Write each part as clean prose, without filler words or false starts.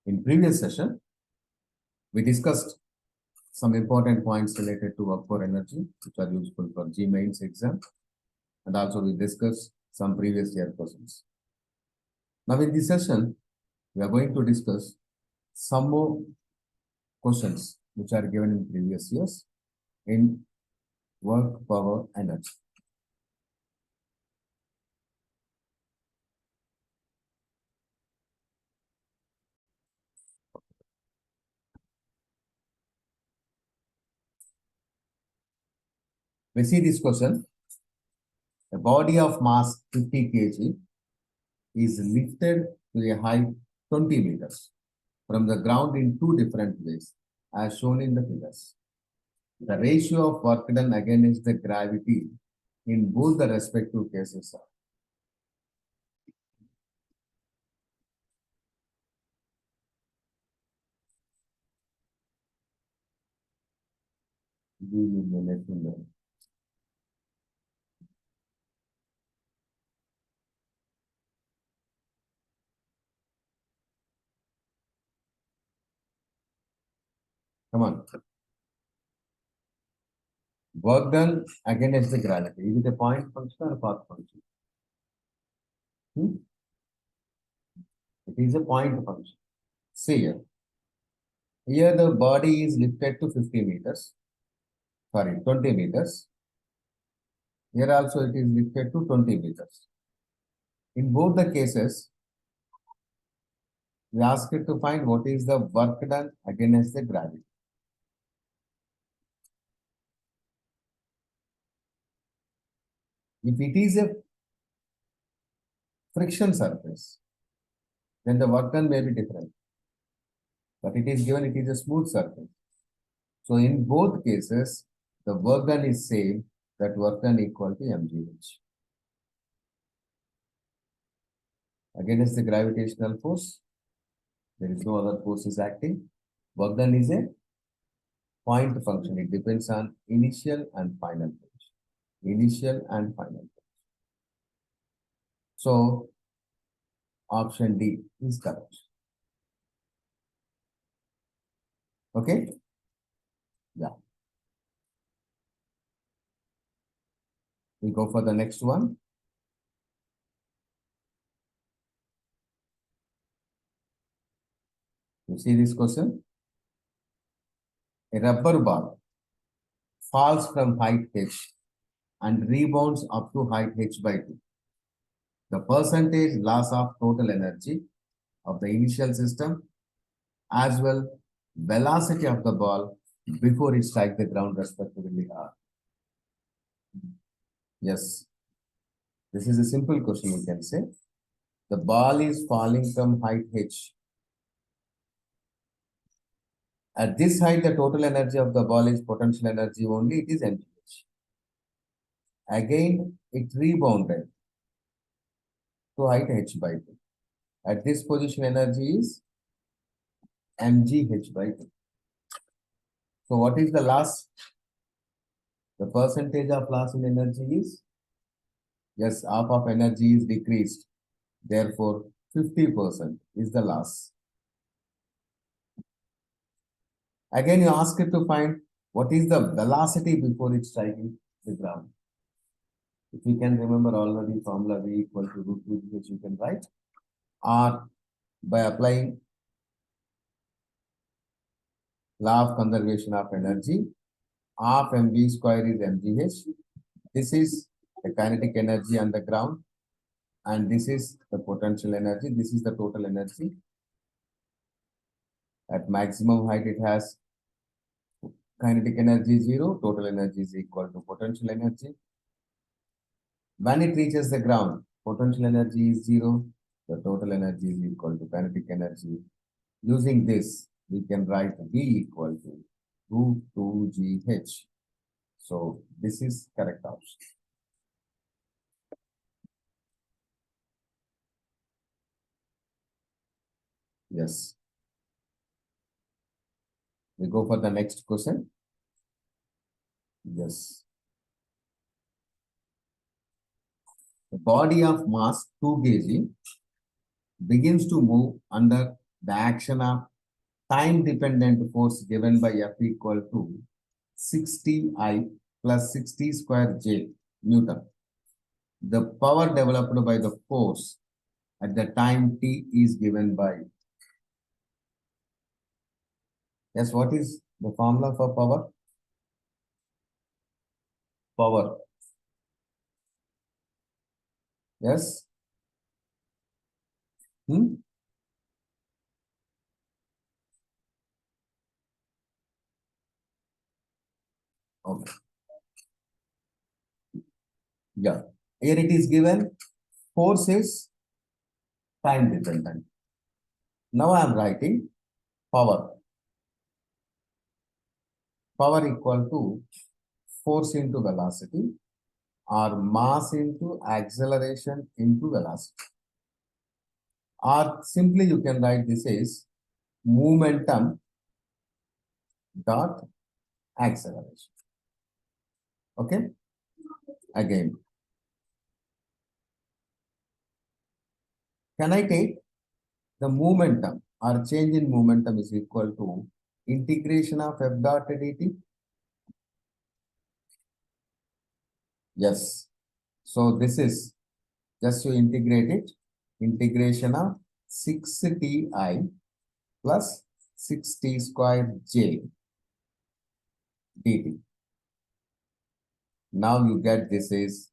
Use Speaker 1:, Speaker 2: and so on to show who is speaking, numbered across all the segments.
Speaker 1: In previous session, we discussed some important points related to work for energy, which are useful for JEE Mains exam. And also we discussed some previous year questions. Now in this session, we are going to discuss some more questions which are given in previous years in work, power, energy. We see this question. A body of mass 50 kg is lifted to a height 20 meters from the ground in two different ways, as shown in the figures. The ratio of work done against the gravity in both the respective cases are. Come on. Work done against the gravity. Is it a point function or a path function? It is a point function. See here. Here the body is lifted to 50 meters. Sorry, 20 meters. Here also it is lifted to 20 meters. In both the cases, we ask it to find what is the work done against the gravity. If it is a friction surface, then the work done may be different. But it is given it is a smooth surface. So in both cases, the work done is same, that work done equal to mgh. Against the gravitational force, there is no other force is acting. Work done is a point function. It depends on initial and final force. Initial and final force. So option D is correct. Okay? Yeah. We go for the next one. You see this question? A rubber ball falls from height h and rebounds up to height h by 2. The percentage loss of total energy of the initial system as well velocity of the ball before it strikes the ground respectively are. Yes. This is a simple question you can say. The ball is falling from height h. At this height, the total energy of the ball is potential energy only, it is mgh. Again, it rebounded to height h by 2. At this position, energy is mgh by 2. So what is the loss? The percentage of loss in energy is, yes, half of energy is decreased. Therefore, 50% is the loss. Again, you ask it to find what is the velocity before it striking the ground. If you can remember already formula V equal to root 2, which you can write, or by applying law of conservation of energy, half mv square is mgh. This is the kinetic energy on the ground, and this is the potential energy. This is the total energy. At maximum height, it has kinetic energy 0, total energy is equal to potential energy. When it reaches the ground, potential energy is 0, the total energy is equal to kinetic energy. Using this, we can write V equal to root 2gh. So this is correct option. Yes. We go for the next question. Yes. The body of mass 2 kg begins to move under the action of time-dependent force given by F equal to 60I plus 60 square J Newton. The power developed by the force at the time T is given by. Yes, what is the formula for power? Power. Yes. Hmm? Okay. Yeah. Here it is given. Force is time dependent. Now I am writing power. Power equal to force into velocity or mass into acceleration into velocity. Or simply you can write this as momentum dot acceleration. Okay. Again, can I take the momentum or change in momentum is equal to integration of F dot dt? Yes. So this is just to integrate it, integration of 6ti plus 6t square j dt. Now you get this is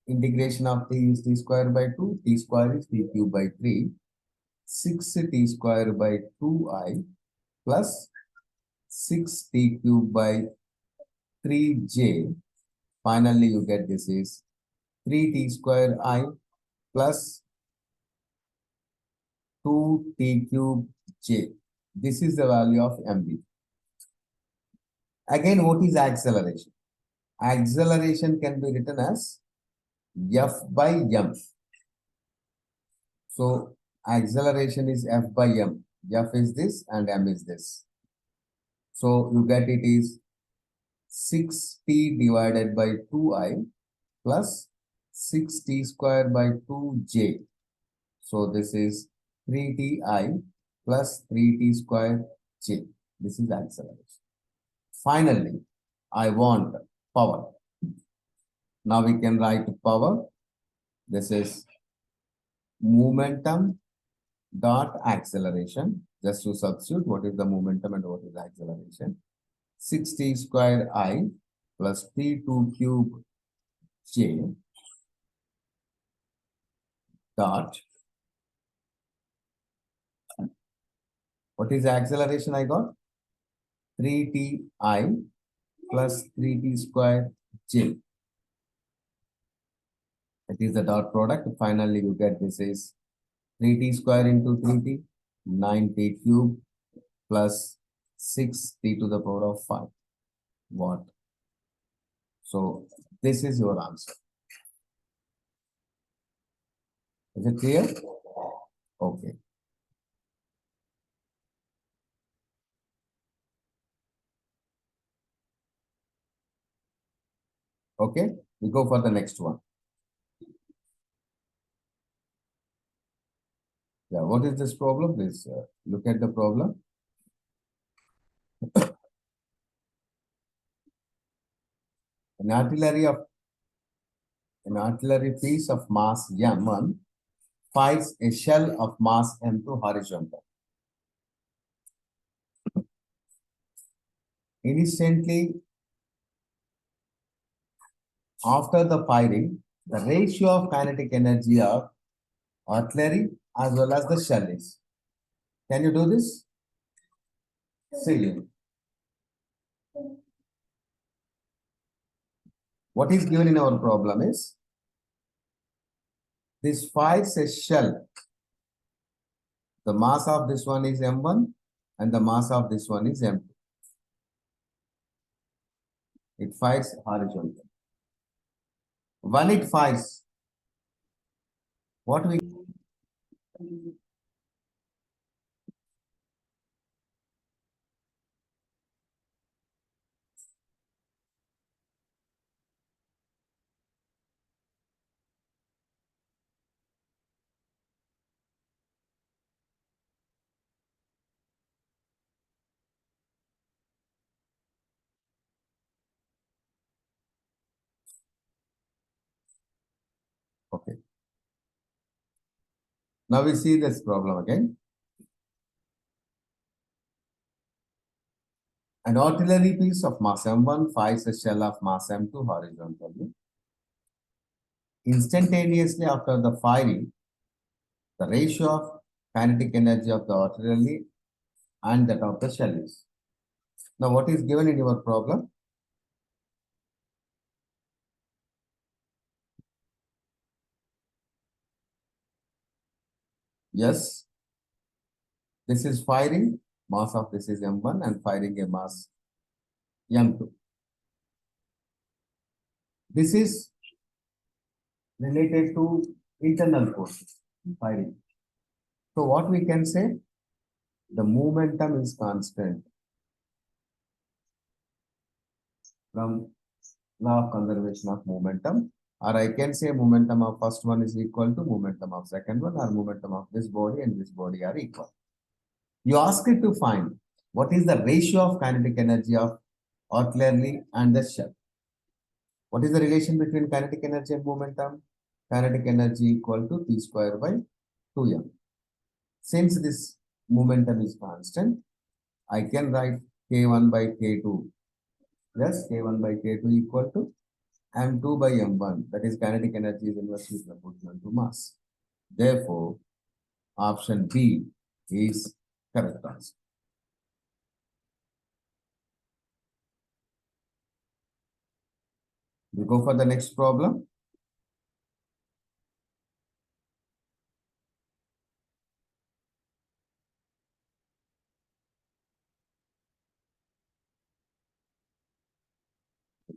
Speaker 1: integration of t is t square by 2, t square is t cube by 3, 6t square by 2i plus 6t cube by 3j. Finally, you get this is 3t square I plus 2t cube j. This is the value of mv. Again, what is acceleration? Acceleration can be written as F by m. So, acceleration is F by m. F is this and m is this. So, you get it is 6t divided by 2i plus 6t square by 2j. So, this is 3ti plus 3t square j. This is acceleration. Finally, I want power. Now we can write power. This is momentum dot acceleration. Just to substitute what is the momentum and what is the acceleration. 6t square I plus t2 cube j dot. What is the acceleration I got? 3ti plus 3t square j. That is the dot product. Finally, you get this is 3t square into 3t, 9t cube plus 6t to the power of 5 watt. So, this is your answer. Is it clear? Okay. Okay, we go for the next one. Yeah, what is this problem? This look at the problem. An artillery piece of mass m1 fires a shell of mass m2 horizontal. Instantly after the firing, the ratio of kinetic energy of artillery as well as the shell is. Can you do this? See, what is given in our problem is this fires a shell. The mass of this one is m1 and the mass of this one is m2. It fires horizontal. When it fires, what we Okay. Now we see this problem again. An artillery piece of mass M1 fires a shell of mass M2 horizontally. Instantaneously after the firing, the ratio of kinetic energy of the artillery and that of the shell is. Now, what is given in your problem? Yes, this is firing, mass of this is M1 and firing a mass M2. This is related to internal forces, firing. So what we can say? The momentum is constant from law of conservation of momentum, or I can say momentum of first one is equal to momentum of second one, or momentum of this body and this body are equal. You ask it to find what is the ratio of kinetic energy of artillery and the shell. What is the relation between kinetic energy and momentum? Kinetic energy equal to P square by 2m. Since this momentum is constant, I can write K1 by K2. Yes, K1 by K2 equal to M2 by M1. That is kinetic energy is inversely proportional to mass. Therefore, option B is correct answer. We go for the next problem.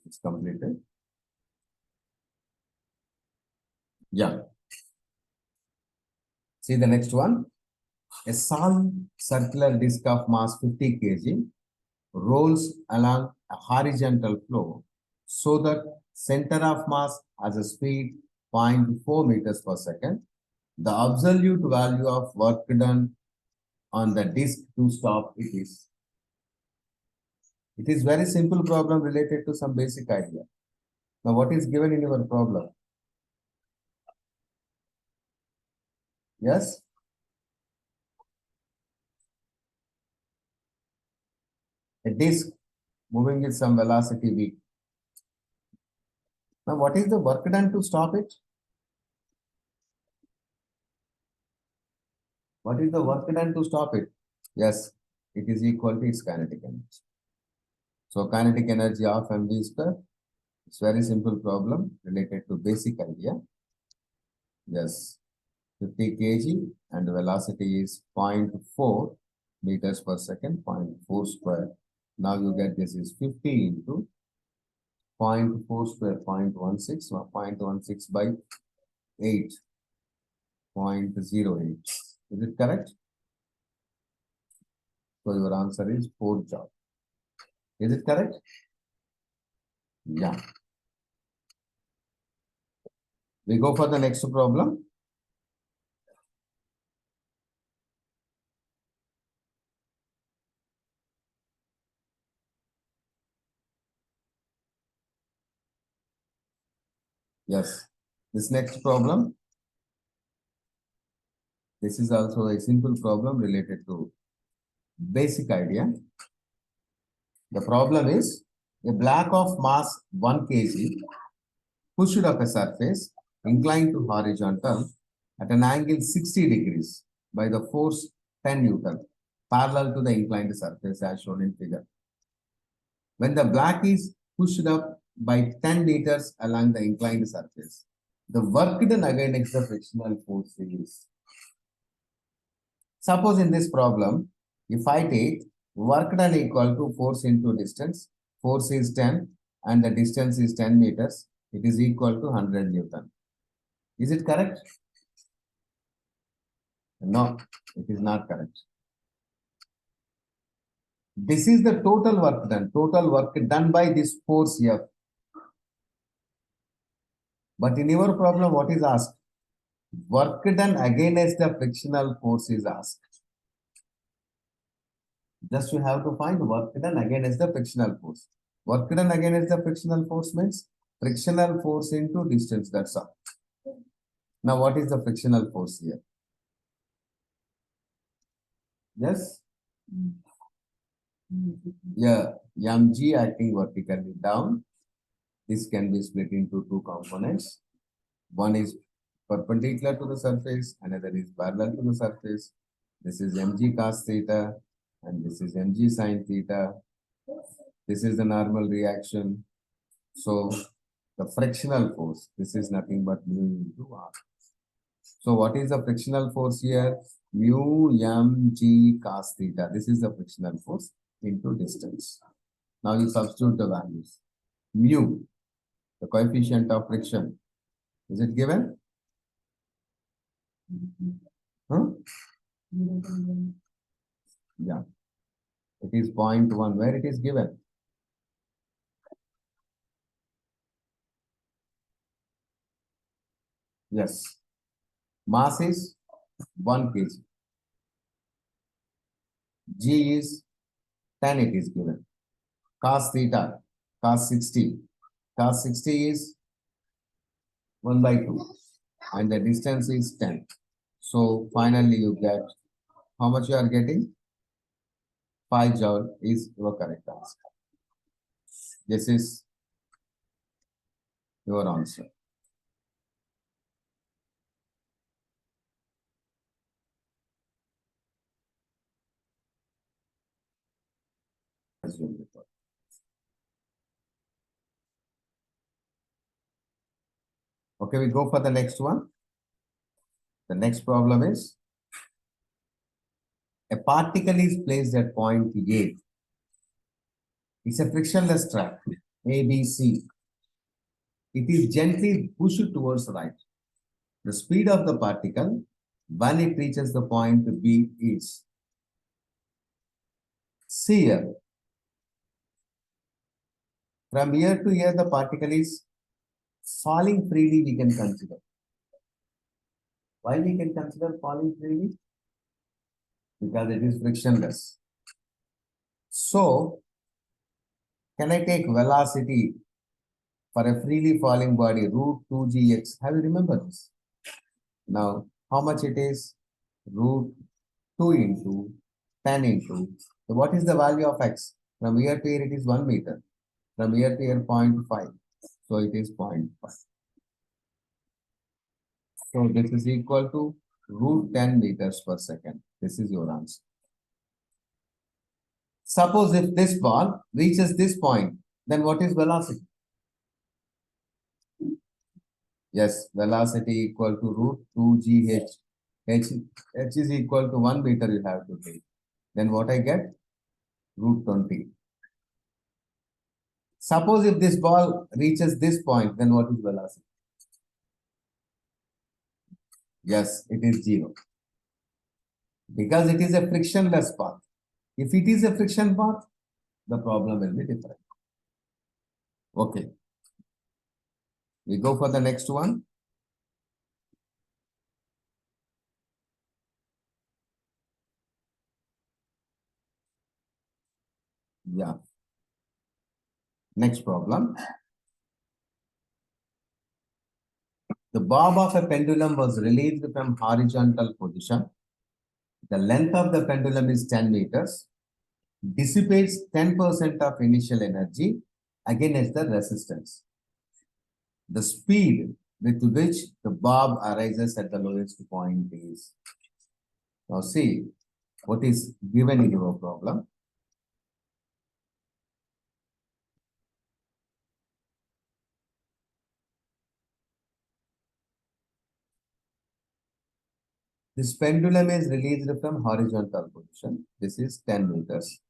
Speaker 1: It's completed. Yeah. See the next one. A solid circular disc of mass 50 kg rolls along a horizontal flow so that center of mass has a speed 0.4 meters per second. The absolute value of work done on the disc to stop it is. It is very simple problem related to some basic idea. Now, what is given in your problem? Yes? A disc moving with some velocity v. Now, what is the work done to stop it? What is the work done to stop it? Yes, it is equal to its kinetic energy. So, kinetic energy of mv square. It's very simple problem related to basic idea. Yes, 50 kg and the velocity is 0.4 meters per second, 0.4 square. Now you get this is 50 into 0.4 square, 0.16, or 0.16 by 8, 0.08. Is it correct? So your answer is 4 joule. Is it correct? Yeah. We go for the next problem. Yes. This next problem. This is also a simple problem related to basic idea. The problem is a block of mass 1 kg pushed up a surface inclined to horizontal at an angle 60 degrees by the force 10 Newton parallel to the inclined surface as shown in figure. When the block is pushed up by 10 meters along the inclined surface, the work done against the frictional force is. Suppose in this problem, if I take work done equal to force into distance, force is 10 and the distance is 10 meters, it is equal to 100 Newton. Is it correct? No, it is not correct. This is the total work done by this force here. But in your problem, what is asked? Work done against the frictional force is asked. Just you have to find work done against the frictional force. Work done against the frictional force means frictional force into distance, that's all. Now, what is the frictional force here? Yes? Yeah, mg acting vertically down. This can be split into two components. One is perpendicular to the surface, another is parallel to the surface. This is mg cos theta, and this is mg sin theta. This is the normal reaction. So the frictional force, this is nothing but mu into r. So what is the frictional force here? Mu mg cos theta. This is the frictional force into distance. Now you substitute the values. Mu, the coefficient of friction, is it given? Huh? Yeah. It is 0.1. Where it is given? Yes. Mass is 1 kg. G is 10, it is given. Cos theta, cos 60. Cos 60 is 1 by 2. And the distance is 10. So finally you get, how much you are getting? 5 joule is your correct answer. This is your answer. Okay, we go for the next one. The next problem is, a particle is placed at point A. It's a frictionless track, ABC. It is gently pushed towards the right. The speed of the particle when it reaches the point B is, see here, from here to here the particle is falling freely, we can consider. Why we can consider falling freely? Because it is frictionless. So, can I take velocity for a freely falling body, root 2gx? Have you remembered this? Now, how much it is? Root 2 into 10 into. So, what is the value of x? From here to here, it is 1 meter. From here to here, 0.5. So, it is 0.5. So, this is equal to root 10 meters per second. This is your answer. Suppose if this ball reaches this point, then what is velocity? Yes, velocity equal to root 2gh. H is equal to 1 meter you have to take. Then what I get? Root 20. Suppose if this ball reaches this point, then what is velocity? Yes, it is 0. Because it is a frictionless path. If it is a friction path, the problem will be different. Okay. We go for the next one. Yeah. Next problem. The bob of a pendulum was released from horizontal position. The length of the pendulum is 10 meters. Dissipates 10% of initial energy against the resistance. The speed with which the bob arises at the lowest point is. Now see what is given in your problem. This pendulum is released from horizontal position. This is 10 meters.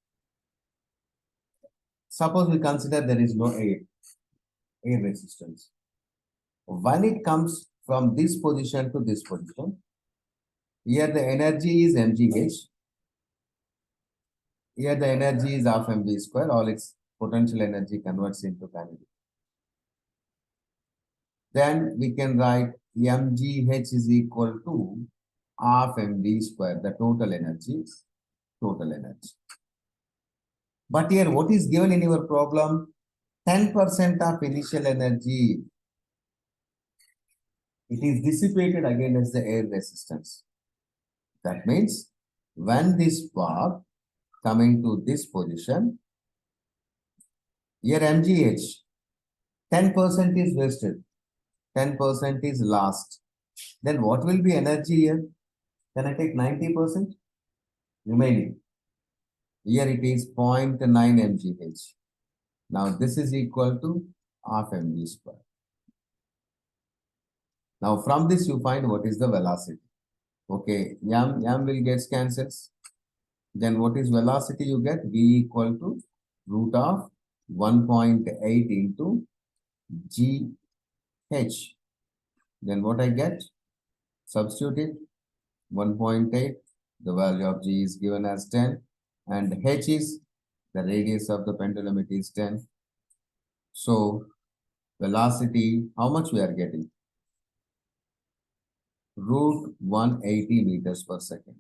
Speaker 1: Suppose we consider there is no air resistance. When it comes from this position to this position, here the energy is mgh. Here the energy is half mv square. All its potential energy converts into kinetic. Then we can write mgh is equal to half mv square, the total energy. But here what is given in your problem? 10% of initial energy it is dissipated against the air resistance. That means when this spark coming to this position, here mgh, 10% is wasted, 10% is lost. Then what will be energy here? Can I take 90%? Remaining. Here it is 0.9 mgh. Now this is equal to half mv square. Now from this you find what is the velocity. Okay, m will get cancels. Then what is velocity you get? V equal to root of 1.8 into gh. Then what I get? Substitute it. 1.8. The value of g is given as 10. And h is the radius of the pendulum, it is 10. So velocity, how much we are getting? Root 180 meters per second.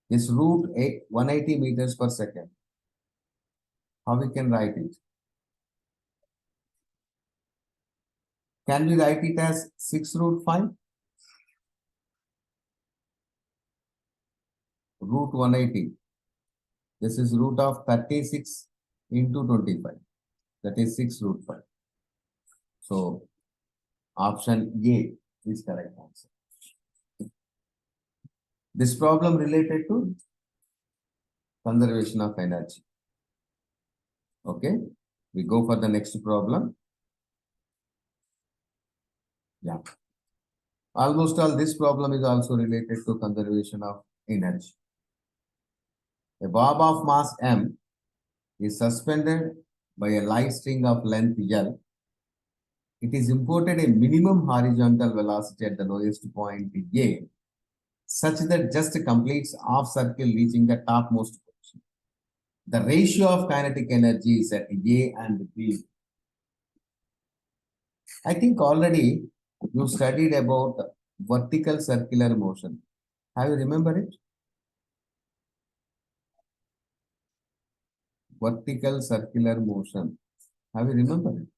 Speaker 1: This root 180 meters per second, how we can write it? Can we write it as 6 root 5? Root 180. This is root of 36 into 25. That is 6 root 5. So option A is correct answer. This problem related to conservation of energy. Okay, we go for the next problem. Yeah. Almost all this problem is also related to conservation of energy. A bob of mass m is suspended by a light string of length L. It is imported a minimum horizontal velocity at the lowest point A, such that just completes half circle reaching the topmost position. The ratio of kinetic energy is at A and B. I think already you studied about vertical circular motion. Have you remember it? Vertical circular motion. Have you remembered it?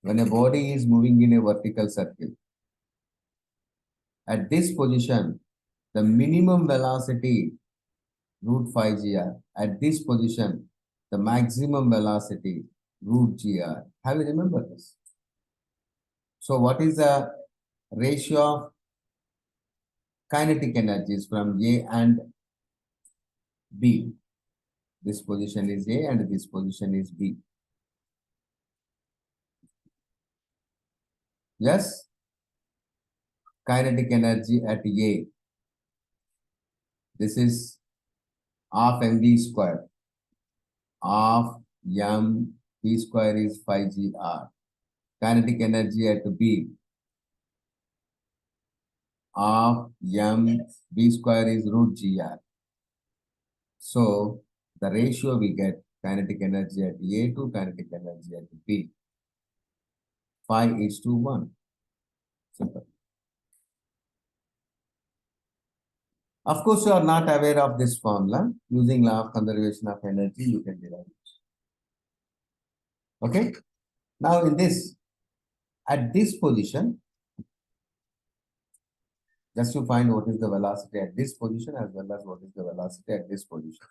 Speaker 1: When a body is moving in a vertical circle, at this position, the minimum velocity root 5 gr. At this position, the maximum velocity root gr. Have you remembered this? So what is the ratio of kinetic energies from A and B? This position is A and this position is B. Yes? Kinetic energy at A. This is half mv square. Half m v square is 5gr. Kinetic energy at B. Half m v square is root gr. So the ratio we get kinetic energy at A to kinetic energy at B. 5:1. Simple. Of course, you are not aware of this formula. Using law of conservation of energy, you can derive it. Okay. Now in this, at this position, just to find what is the velocity at this position as well as what is the velocity at this position.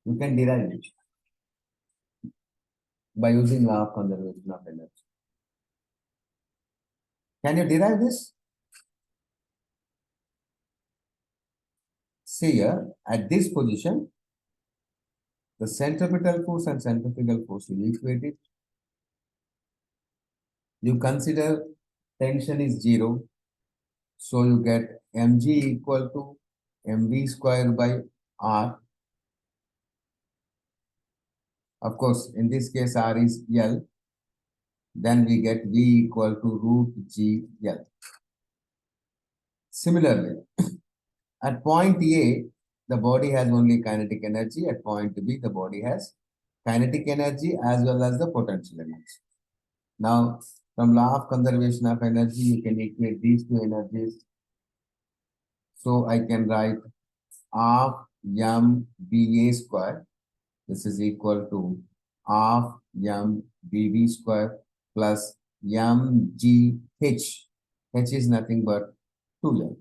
Speaker 1: You can derive it by using law of conservation of energy. Can you derive this? See here, at this position, the centripetal force and centrifugal force, you equate it. You consider tension is 0. So you get mg equal to mv square by r. Of course, in this case, r is L. Then we get v equal to root gl. Similarly, at point A, the body has only kinetic energy. At point B, the body has kinetic energy as well as the potential energy. Now, from law of conservation of energy, you can equate these two energies. So I can write half m VA square. This is equal to half m bb square plus m g h. H is nothing but 2m.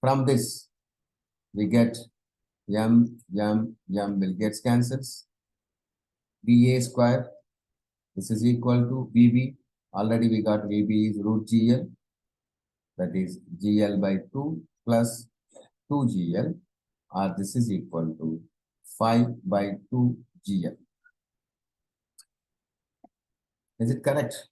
Speaker 1: From this, we get m will get cancels. VA square, this is equal to VB. Already we got VB is root GL, that is GL by 2 plus 2GL, or this is equal to 5 by 2 GL. Is it correct?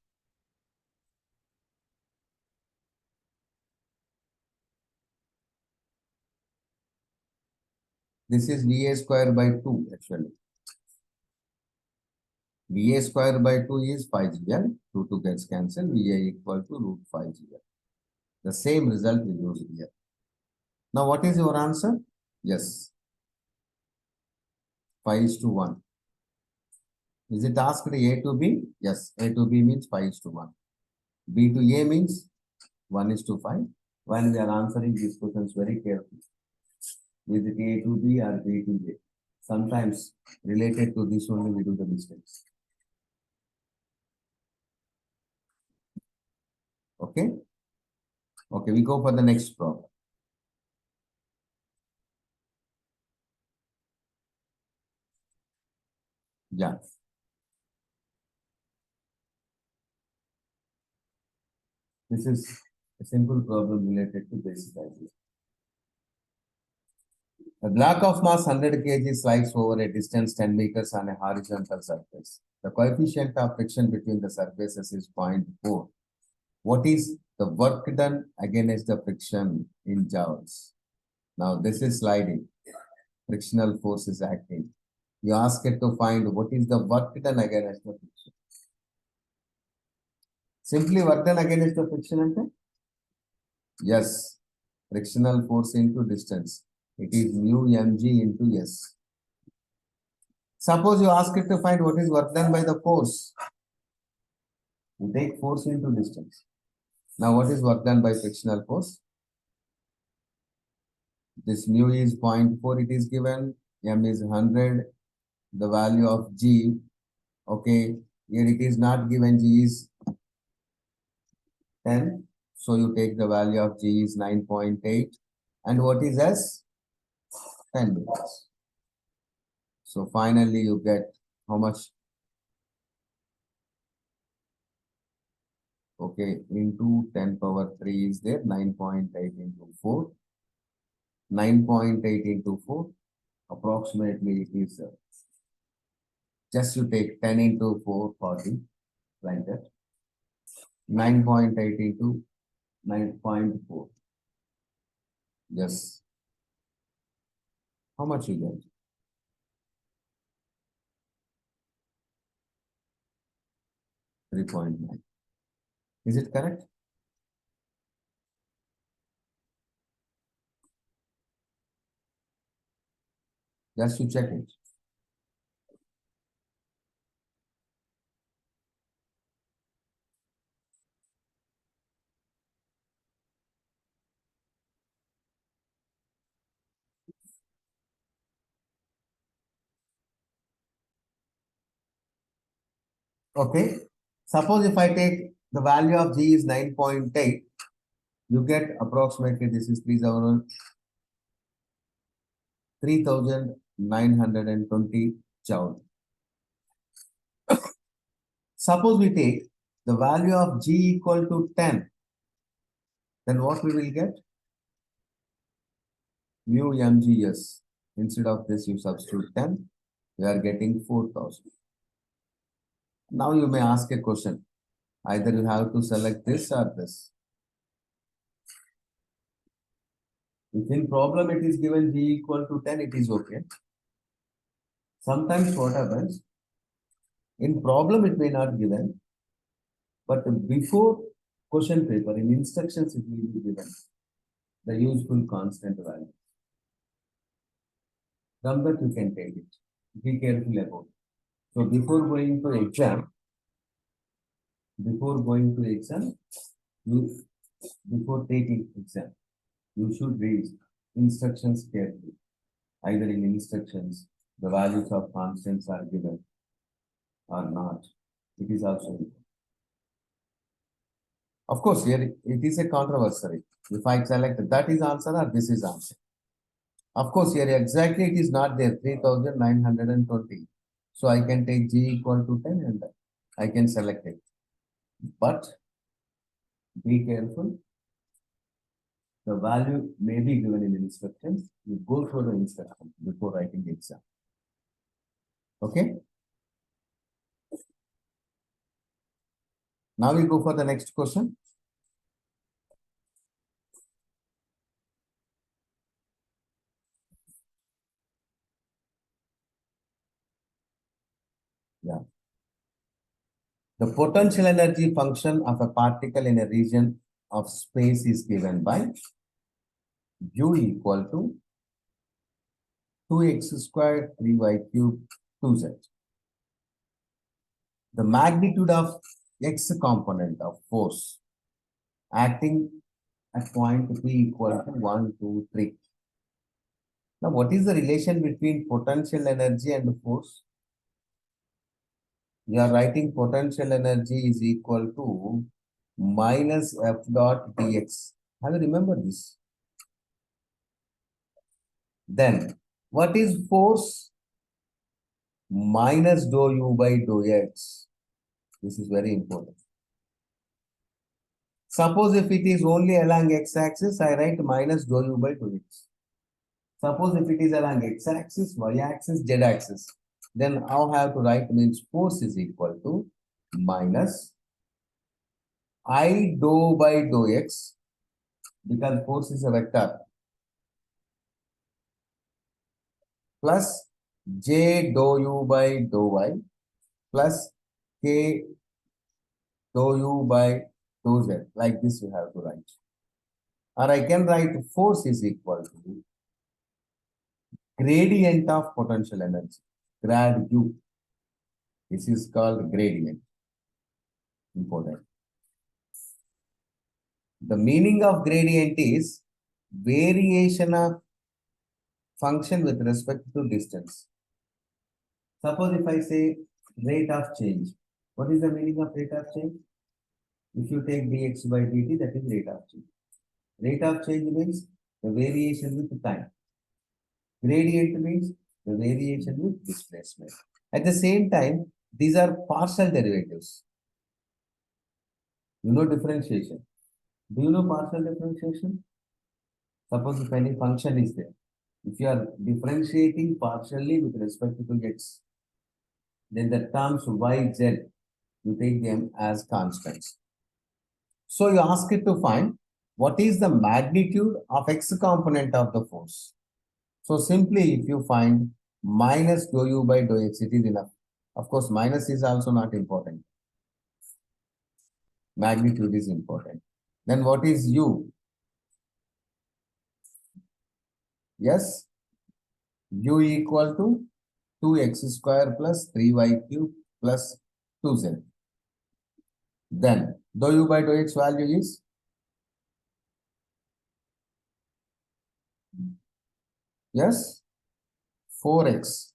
Speaker 1: This is VA square by 2 actually. VA square by 2 is 5GL. 2 gets cancelled. VA equal to root 5GL. The same result we use here. Now what is your answer? Yes. 5:1. Is it asked A to B? Yes. A to B means 5:1. B to A means 1:5. When we are answering these questions very carefully. Is it A to B or B to A? Sometimes related to this only we do the mistakes. Okay? Okay, we go for the next problem. Yeah. This is a simple problem related to basic idea. A block of mass 100 kg slides over a distance 10 meters on a horizontal surface. The coefficient of friction between the surfaces is 0.4. What is the work done against the friction in joules? Now this is sliding. Frictional force is acting. You ask it to find what is the work done against the friction. Simply work done against the friction ante? Yes. Frictional force into distance. It is mu mg into s. Suppose you ask it to find what is work done by the force. You take force into distance. Now what is work done by frictional force? This mu is 0.4, it is given. M is 100. The value of G, okay, here it is not given, G is 10. So you take the value of G is 9.8. And what is S? 10 meters. So finally you get how much? Okay, into 10 power 3 is there, 9.8 into 4. 9.8 into 4, approximately it is, just you take 10 into 4, 40, like that. 9.8 into 9.4. Yes. How much you get? 3.9. Is it correct? Just to check it. Okay. Suppose if I take the value of G is 9.8, you get approximately this is 3,920 joule. Suppose we take the value of G equal to 10, then what we will get? Mu mgs. Instead of this, you substitute 10, we are getting 4,000. Now you may ask a question. Either you have to select this or this. If in problem it is given G equal to 10, it is okay. Sometimes what happens, in problem it may not given, but before question paper, in instructions it will be given the useful constant value. From that you can take it. Be careful about it. So before going to exam, before taking exam, you should read instructions carefully. Either in instructions the values of constants are given or not. It is also important. Of course, here it is a controversy. If I select that is answer or this is answer. Of course, here exactly it is not there, 3920. So I can take G equal to 10 and I can select it. But be careful. The value may be given in the instructions. You go through the instructions before writing the exam. Okay. Now we go for the next question. Yeah. The potential energy function of a particle in a region of space is given by U equal to 2x squared 3y cubed 2z. The magnitude of x component of force acting at point P equal to 1, 2, 3. Now, what is the relation between potential energy and force? You are writing potential energy is equal to minus F dot dx. Have you remember this? Then, what is force? Minus dou u by dou x. This is very important. Suppose if it is only along x-axis, I write minus dou u by dou x. Suppose if it is along x-axis, y-axis, z-axis, then I'll have to write means force is equal to minus I dou by dou x, because force is a vector, plus j dou u by dou y, plus k dou u by dou z. Like this you have to write. Or I can write force is equal to gradient of potential energy, grad u. This is called gradient. Important. The meaning of gradient is variation of function with respect to distance. Suppose if I say rate of change, what is the meaning of rate of change? If you take dx by dt, that is rate of change. Rate of change means the variation with time. Gradient means the variation with displacement. At the same time, these are partial derivatives. You know differentiation. Do you know partial differentiation? Suppose if any function is there, if you are differentiating partially with respect to x, then the terms y, z, you take them as constants. So you ask it to find what is the magnitude of x component of the force. So simply if you find minus dou u by dou x, it is enough. Of course, minus is also not important. Magnitude is important. Then what is u? Yes, u equal to 2x square plus 3y cube plus 2z. Then dou u by dou x value is yes 4x.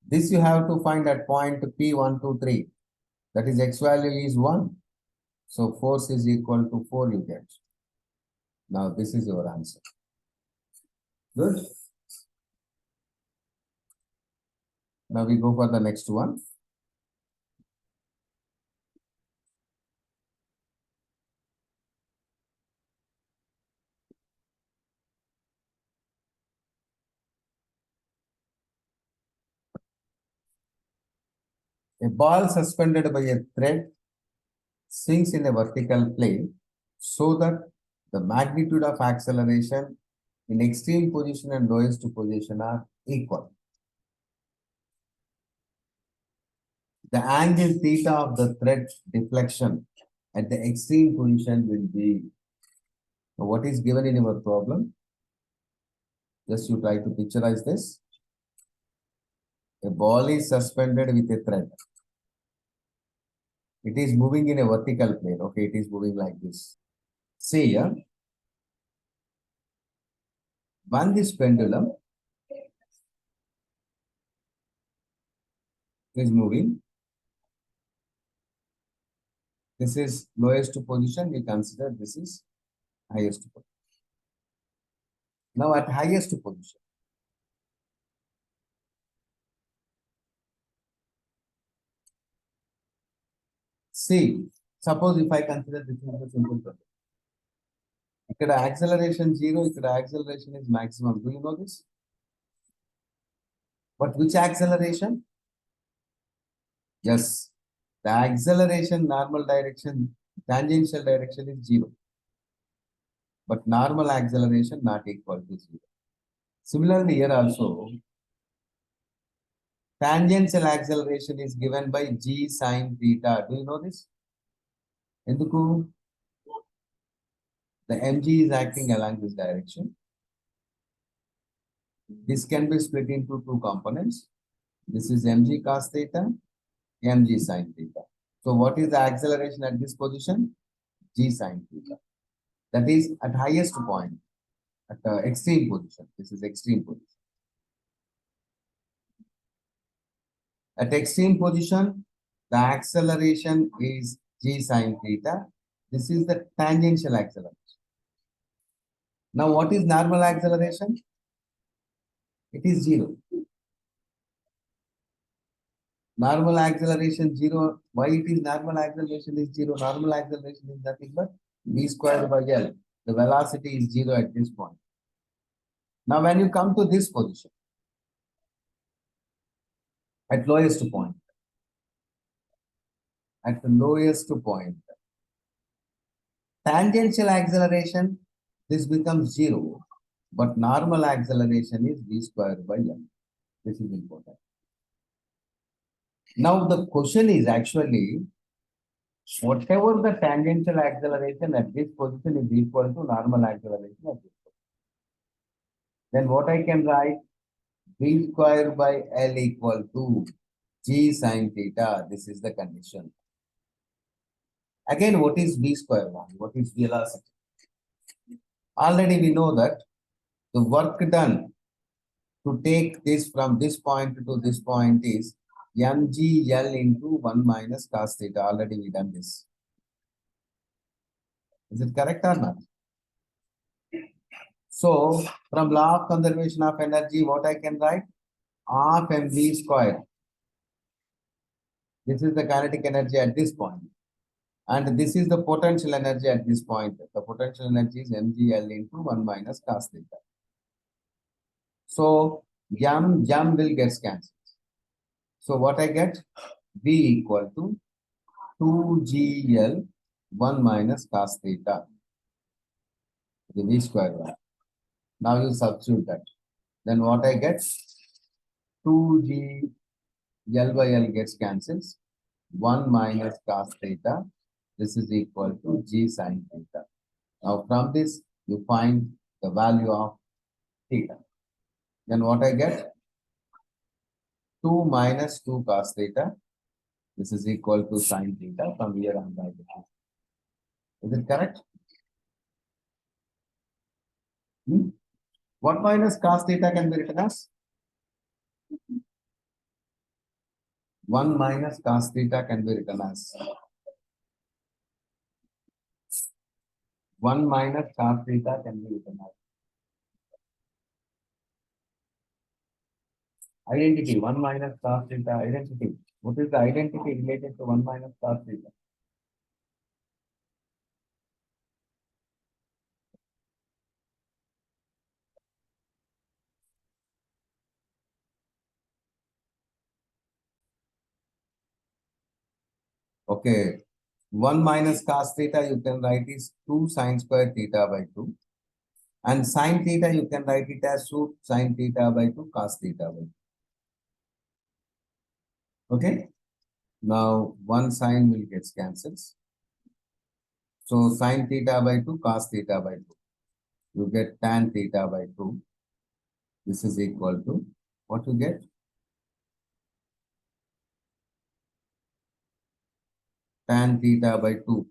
Speaker 1: This you have to find at point P1, 2, 3. That is x value is 1. So force is equal to 4 you get. Now this is your answer. Good. Now we go for the next one. A ball suspended by a thread swings in a vertical plane so that the magnitude of acceleration in extreme position and lowest position are equal. The angle theta of the thread deflection at the extreme position will be what is given in your problem. Just you try to picturize this. A ball is suspended with a thread. It is moving in a vertical plane. Okay, it is moving like this. See here, when this pendulum is moving. This is lowest position. We consider this is highest position. Now at highest position, see, suppose if I consider this is a simple problem. Here acceleration 0, here acceleration is maximum. Do you know this? But which acceleration? Yes, the acceleration normal direction, tangential direction is 0. But normal acceleration not equal to 0. Similarly, here also, tangential acceleration is given by g sine theta. Do you know this? Enduku? The mg is acting along this direction. This can be split into two components. This is mg cos theta, mg sine theta. So what is the acceleration at this position? G sine theta. That is at highest point, at the extreme position. This is extreme position. At extreme position, the acceleration is g sine theta. This is the tangential acceleration. Now, what is normal acceleration? It is 0. Normal acceleration 0. Why it is normal acceleration is 0? Normal acceleration is nothing but v square by L. The velocity is 0 at this point. Now, when you come to this position, at lowest point, tangential acceleration, this becomes 0, but normal acceleration is v square by L. This is important. Now, the question is actually, whatever the tangential acceleration at this position is equal to normal acceleration at this position. Then what I can write? V square by L equal to g sine theta. This is the condition. Again, what is v square one? What is velocity? Already we know that the work done to take this from this point to this point is mgl into 1 minus cos theta. Already we done this. Is it correct or not? So, from law of conservation of energy, what I can write? Half mv square. This is the kinetic energy at this point. And this is the potential energy at this point. The potential energy is mgl into 1 minus cos theta. So, jam will get cancelled. So, what I get? V equal to 2gl 1 minus cos theta. The v square one. Now you substitute that. Then what I get? 2g L by L gets cancelled. 1 minus cos theta. This is equal to g sine theta. Now from this, you find the value of theta. Then what I get? 2 minus 2 cos theta. This is equal to sine theta. From here I'm writing. Is it correct? What minus cos theta can be written as? 1 minus cos theta can be written as 1 minus cos theta can be written as identity. 1 minus cos theta identity. What is the identity related to 1 minus cos theta? Okay. 1 minus cos theta you can write is 2 sine square theta by 2. And sine theta you can write it as 2 sine theta by 2 cos theta by 2. Okay. Now 1 sine will get cancelled. So sine theta by 2 cos theta by 2. You get tan theta by 2. This is equal to what you get? Tan theta by 2.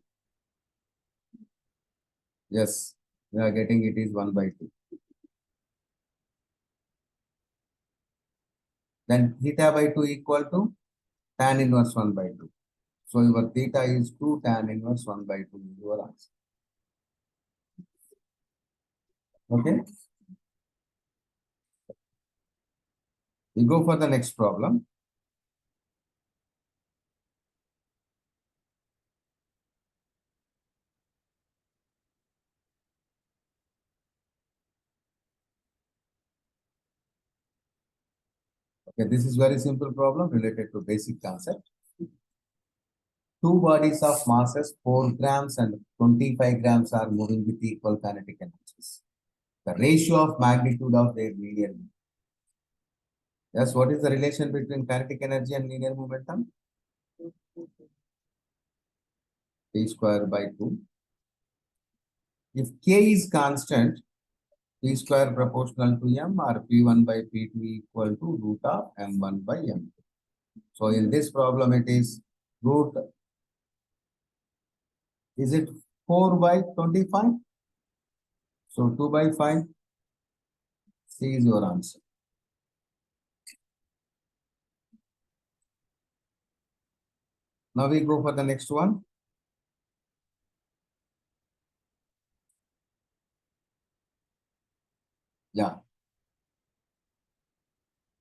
Speaker 1: Yes, we are getting it is 1 by 2. Then theta by 2 equal to tan inverse 1 by 2. So your theta is 2 tan inverse 1 by 2 is your answer. Okay. We go for the next problem. Okay, this is very simple problem related to basic concept. Two bodies of masses 4 grams and 25 grams are moving with equal kinetic energies. The ratio of magnitude of their linear movement. Yes, what is the relation between kinetic energy and linear momentum? P square by 2. If K is constant, P square proportional to M or P1 by P2 equal to root of M1 by M2. So in this problem, it is root, is it 4 by 25? So 2 by 5, C is your answer. Now we go for the next one. Yeah.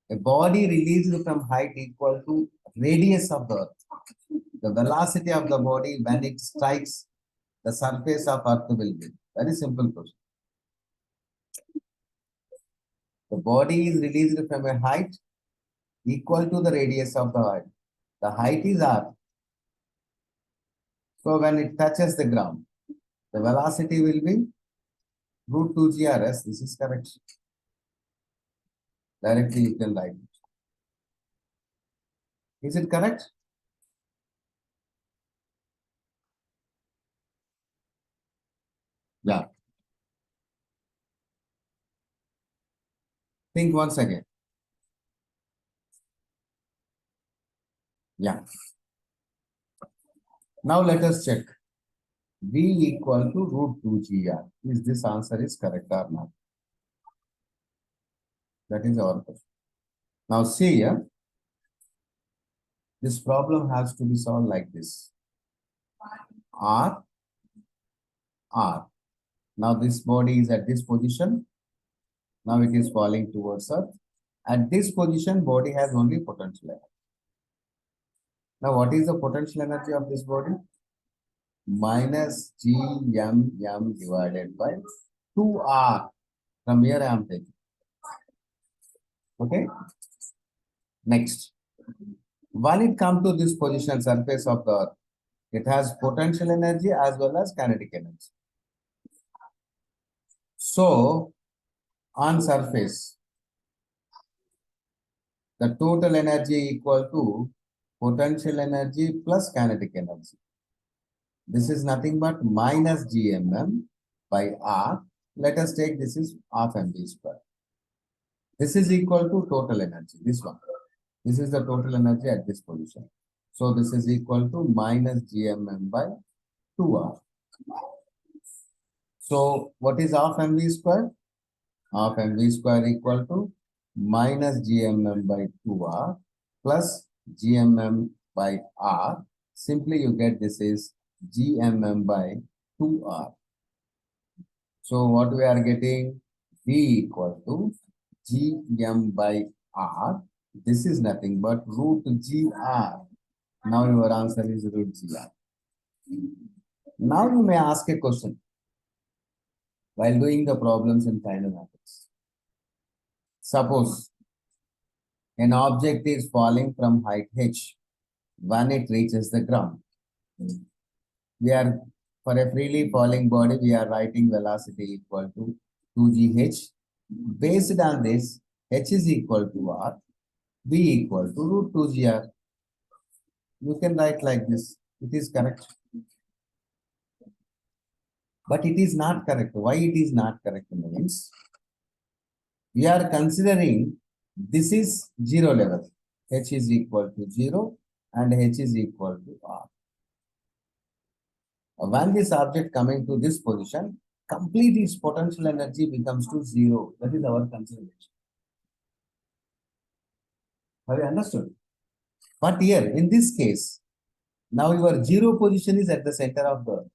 Speaker 1: A body released from height equal to radius of the earth. The velocity of the body when it strikes the surface of earth will be. Very simple question. The body is released from a height equal to the radius of the earth. The height is r. So when it touches the ground, the velocity will be root 2 GRS. This is correct. Directly you can write it. Is it correct? Yeah. Think once again. Yeah. Now let us check. V equal to root 2 GR. Is this answer is correct or not? That is our question. Now see here. This problem has to be solved like this. R, R. Now this body is at this position. Now it is falling towards Earth. At this position, body has only potential energy. Now what is the potential energy of this body? Minus GMM divided by 2R. From here I am taking. Okay. Next. When it comes to this position, surface of the Earth, it has potential energy as well as kinetic energy. So, on surface, the total energy equal to potential energy plus kinetic energy. This is nothing but minus GMM by R. Let us take this is half mv square. This is equal to total energy, this one. This is the total energy at this position. So this is equal to minus GMM by 2R. So what is half mv square? Half mv square equal to minus GMM by 2R plus GMM by R. Simply you get this is GMM by 2R. So what we are getting? V equal to GM by R. This is nothing but root GR. Now your answer is root GR. Now you may ask a question while doing the problems in kinematics. Suppose an object is falling from height h when it reaches the ground. We are, for a freely falling body, we are writing velocity equal to 2gh. Based on this, h is equal to r, v equal to root 2gr. You can write like this. It is correct. But it is not correct. Why it is not correct means we are considering this is 0 level. H is equal to 0 and H is equal to R. When this object coming to this position, complete its potential energy becomes to 0. That is our consideration. Have you understood? But here, in this case, now your zero position is at the center of the earth.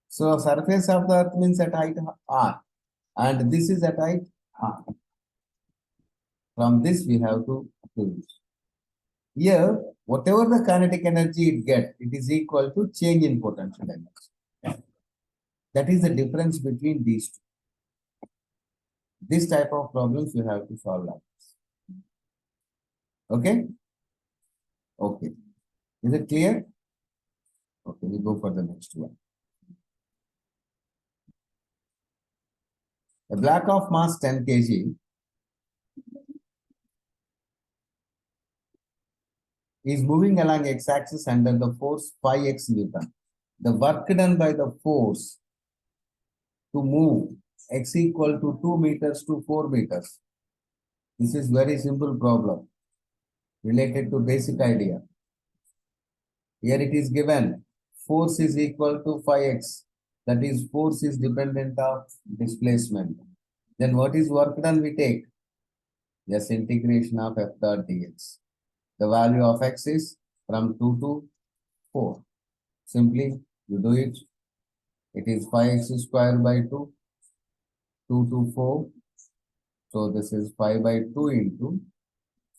Speaker 1: So surface of the earth means at height r, and this is at height r. From this we have to prove it. Here, whatever the kinetic energy it gets, it is equal to change in potential energy. That is the difference between these two. This type of problems you have to solve like this. Okay? Okay. Is it clear? Okay, we go for the next one. A block of mass 10 kg is moving along x-axis under the force 5x Newton. The work done by the force to move x equal to 2 meters to 4 meters. This is very simple problem related to basic idea. Here it is given force is equal to 5x. That is force is dependent of displacement. Then what is work done we take? Yes, integration of f dot dx. The value of x is from 2 to 4. Simply you do it. It is 5x square by 2. 2 to 4. So this is 5 by 2 into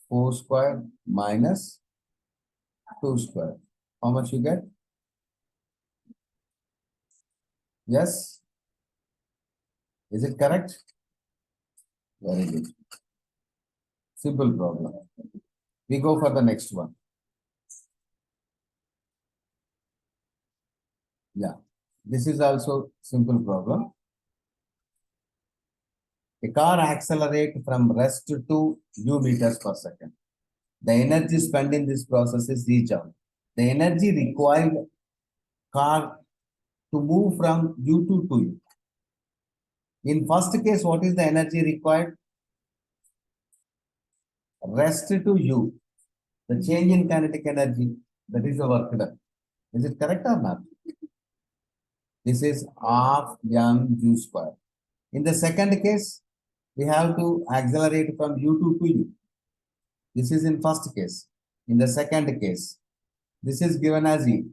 Speaker 1: 4 square minus 2 square. How much you get? Yes? Is it correct? Very good. Simple problem. We go for the next one. Yeah. This is also simple problem. A car accelerates from rest to u meters per second. The energy spent in this process is E joule. The energy required car to move from u2 to u. In first case, what is the energy required? Rest to u. The change in kinetic energy, that is the work done. Is it correct or not? This is half m square. In the second case, we have to accelerate from u2 to u. This is in first case. In the second case, this is given as E.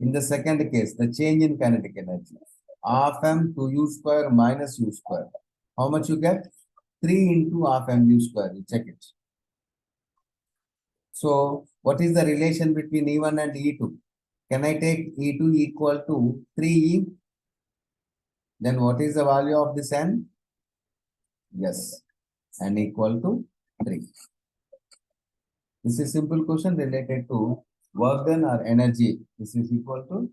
Speaker 1: In the second case, the change in kinetic energy, half m to u square minus u square. How much you get? 3 into half m u square. You check it. So, what is the relation between E1 and E2? Can I take E2 equal to 3E? Then what is the value of this n? Yes, n equal to 3. This is simple question related to work done or energy. This is equal to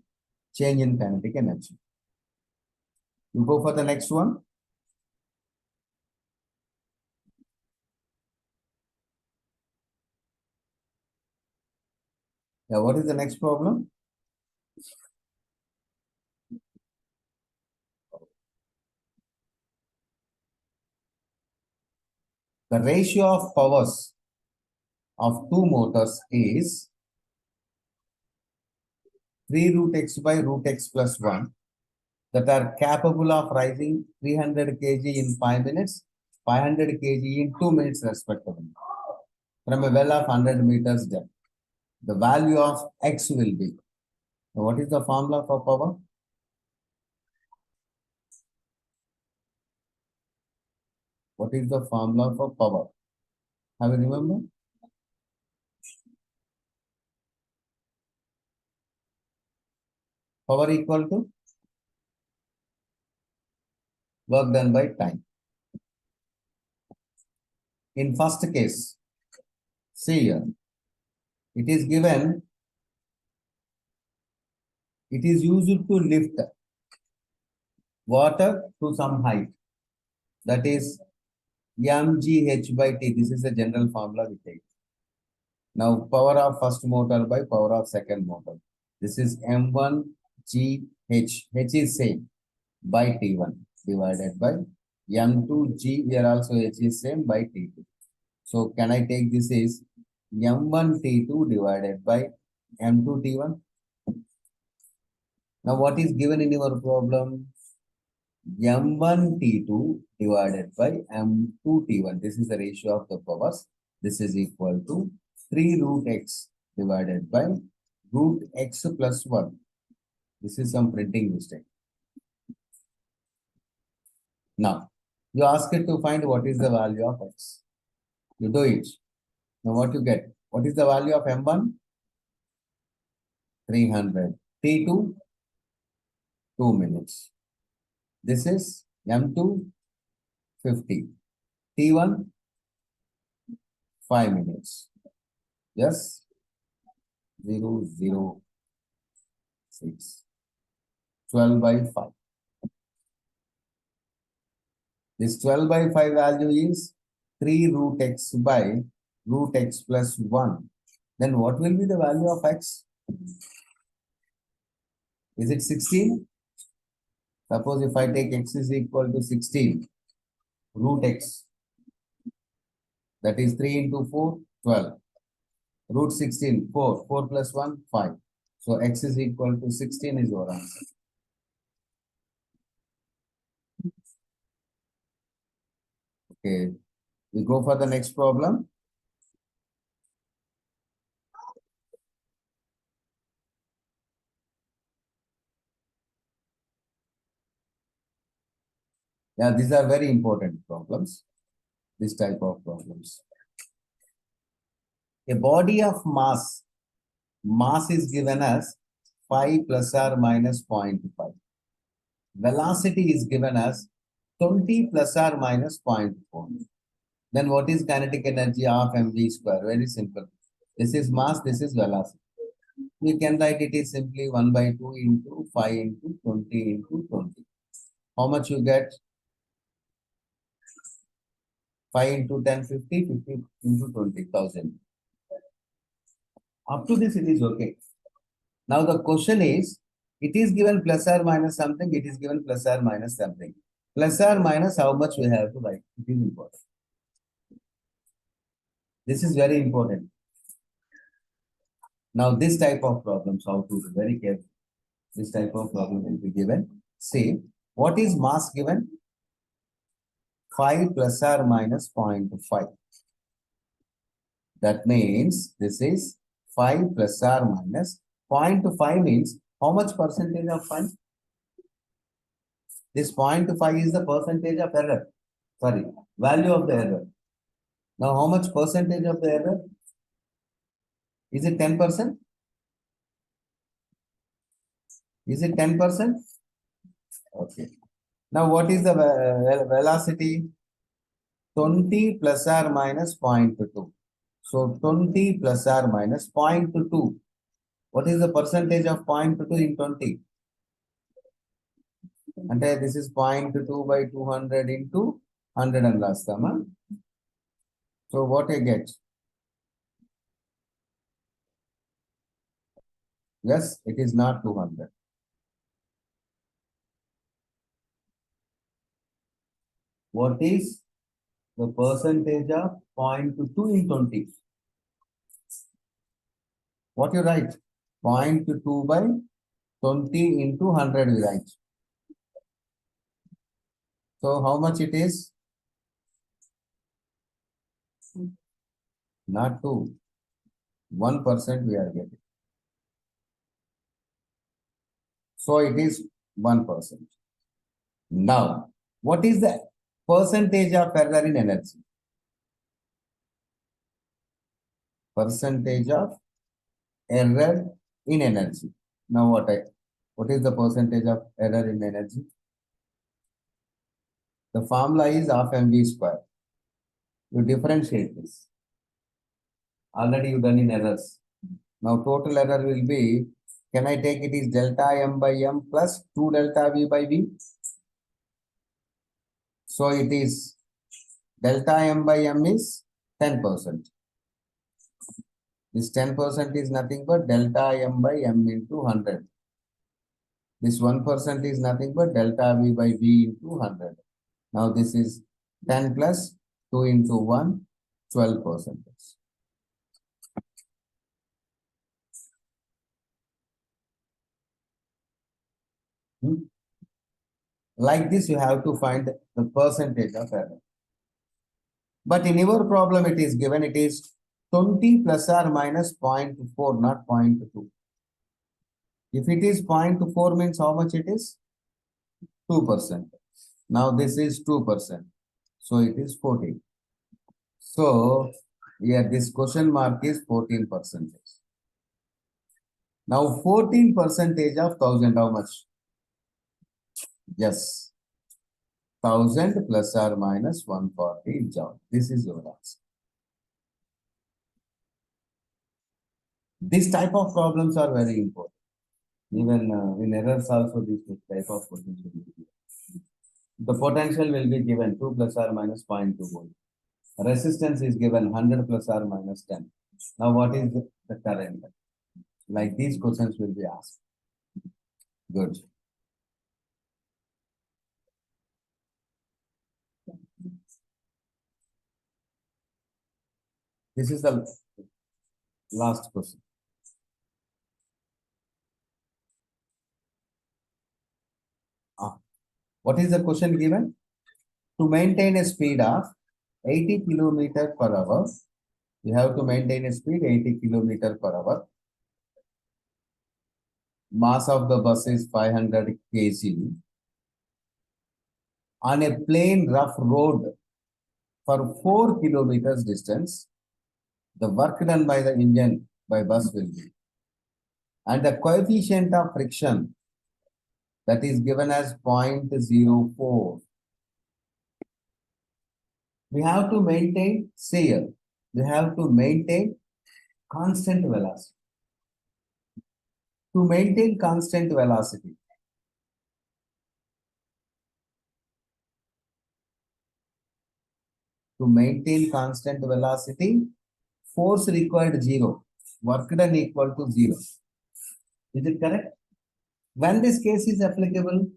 Speaker 1: change in kinetic energy. You go for the next one. Yeah, what is the next problem? The ratio of powers of two motors is 3 root x by root x plus 1 that are capable of rising 300 kg in 5 minutes, 500 kg in 2 minutes respectively from a well of 100 meters depth. The value of x will be. Now, what is the formula for power? What is the formula for power? Have you remember? Power equal to work done by time. In first case, see here, it is given, it is used to lift water to some height. That is mgh by t. This is the general formula we take. Now, power of first motor by power of second motor. This is m1 g h. H is same by t1 divided by m2 g. Here also h is same by t2. So, can I take this is m1 t2 divided by m2 t1? Now, what is given in your problem? m1 t2 divided by m2 t1. This is the ratio of the powers. This is equal to 3 root x divided by root x plus 1. This is some printing mistake. Now, you ask it to find what is the value of x. You do it. Now, what you get? What is the value of M1? 300. T2, 2 minutes. This is M2, 50. T1, 5 minutes. Yes, 0, 0, 6. 12 by 5. This 12 by 5 value is 3 root x by root x plus 1. Then what will be the value of x? Is it 16? Suppose if I take x is equal to 16, root x, that is 3 into 4, 12. Root 16, 4. 4 plus 1, 5. So x is equal to 16 is our answer. Okay. We go for the next problem. Yeah, these are very important problems. This type of problems. A body of mass is given as 5 plus or minus 0.5. Velocity is given as 20 plus or minus 0.4. Then what is kinetic energy of mv square? Very simple. This is mass, this is velocity. We can write it is simply 1 by 2 into 5 into 20 into 20. How much you get? 5 into 10, 50, 50 into 20,000. Up to this, it is okay. Now the question is, it is given plus or minus something, it is given plus or minus something. Plus or minus, how much we have to write? It is important. This is very important. Now this type of problems, how to be very careful. This type of problem will be given. Say, what is mass given? 5 plus or minus 0.5. That means this is 5 plus or minus 0.5 means how much percentage of 5? This 0.5 is the percentage of error. Sorry, value of the error. Now how much percentage of the error? Is it 10%? Is it 10%? Okay. Now what is the velocity? 20 plus or minus 0.2. So 20 plus or minus 0.2. What is the percentage of 0.2 in 20? And this is 0.2 by 200 into 100 and last term. So what I get? Yes, it is not 200. What is the percentage of 0.2 in 20? What you write? 0.2 by 20 into 100 we write. So how much it is? Not 2. 1% we are getting. So it is 1%. Now, what is the percentage of error in energy? Percentage of error in energy. Now what is the percentage of error in energy? The formula is half mv square. You differentiate this. Already you done in errors. Now total error will be, can I take it is delta m by m plus 2 delta v by v? So it is delta m by m is 10%. This 10% is nothing but delta m by m into 100. This 1% is nothing but delta v by v into 100. Now this is 10 plus 2 into 1, 12%. Like this, you have to find the percentage of error. But in your problem, it is given, it is 20 plus or minus 0.4, not 0.2. If it is 0.4 means how much it is? 2%. Now this is 2%. So it is 14. So here this question mark is 14%. Now 14% of 1000, how much? Yes. 1000 plus or minus 140 joule. This is your answer. This type of problems are very important. Even in errors also this type of questions will be given. The potential will be given 2 plus or minus 0.2 volt. Resistance is given 100 plus or minus 10. Now what is the current? Like these questions will be asked. Good. This is the last question. What is the question given? To maintain a speed of 80 km per hour, you have to maintain a speed 80 km per hour. Mass of the bus is 500 kg. On a plain rough road for 4 kilometers distance, the work done by the engine by bus will be. And the coefficient of friction that is given as 0.04. We have to maintain, say here, we have to maintain constant velocity. To maintain constant velocity, force required 0, work done equal to 0. Is it correct? When this case is applicable?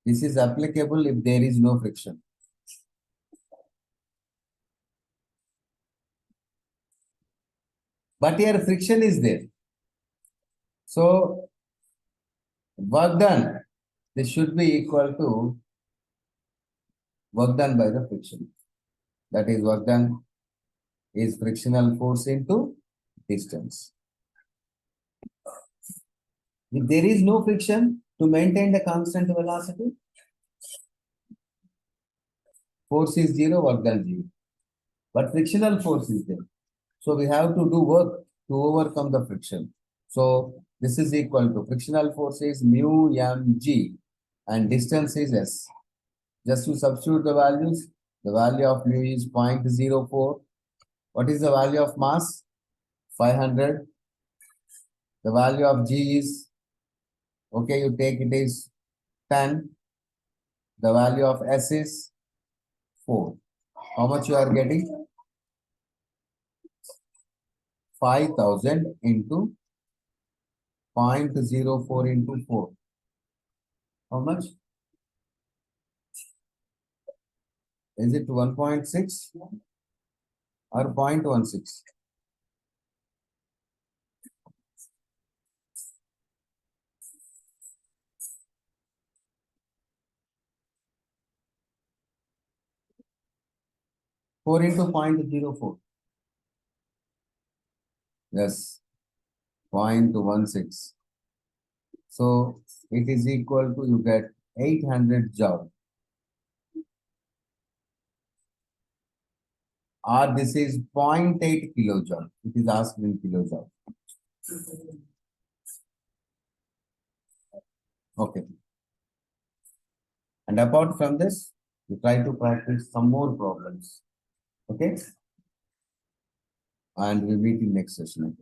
Speaker 1: This is applicable if there is no friction. But here friction is there. So work done, this should be equal to work done by the friction. That is work done is frictional force into distance. If there is no friction, to maintain the constant velocity, force is 0, work done 0. But frictional force is there. So we have to do work to overcome the friction. So this is equal to frictional force is mu mg and distance is s. Just to substitute the values, the value of mu is 0.04. What is the value of mass? 500. The value of g is, okay, you take it is 10. The value of s is 4. How much you are getting? 5000 into 0.04 into 4. How much? Is it 1.6 or 0.16? Four into 0.04. Yes, 0.16. So it is equal to, you get 800 joule. Or this is 0.8 kilojoule. It is asked in kilojoule. Okay. And apart from this, we try to practice some more problems. Okay. And we meet in next session.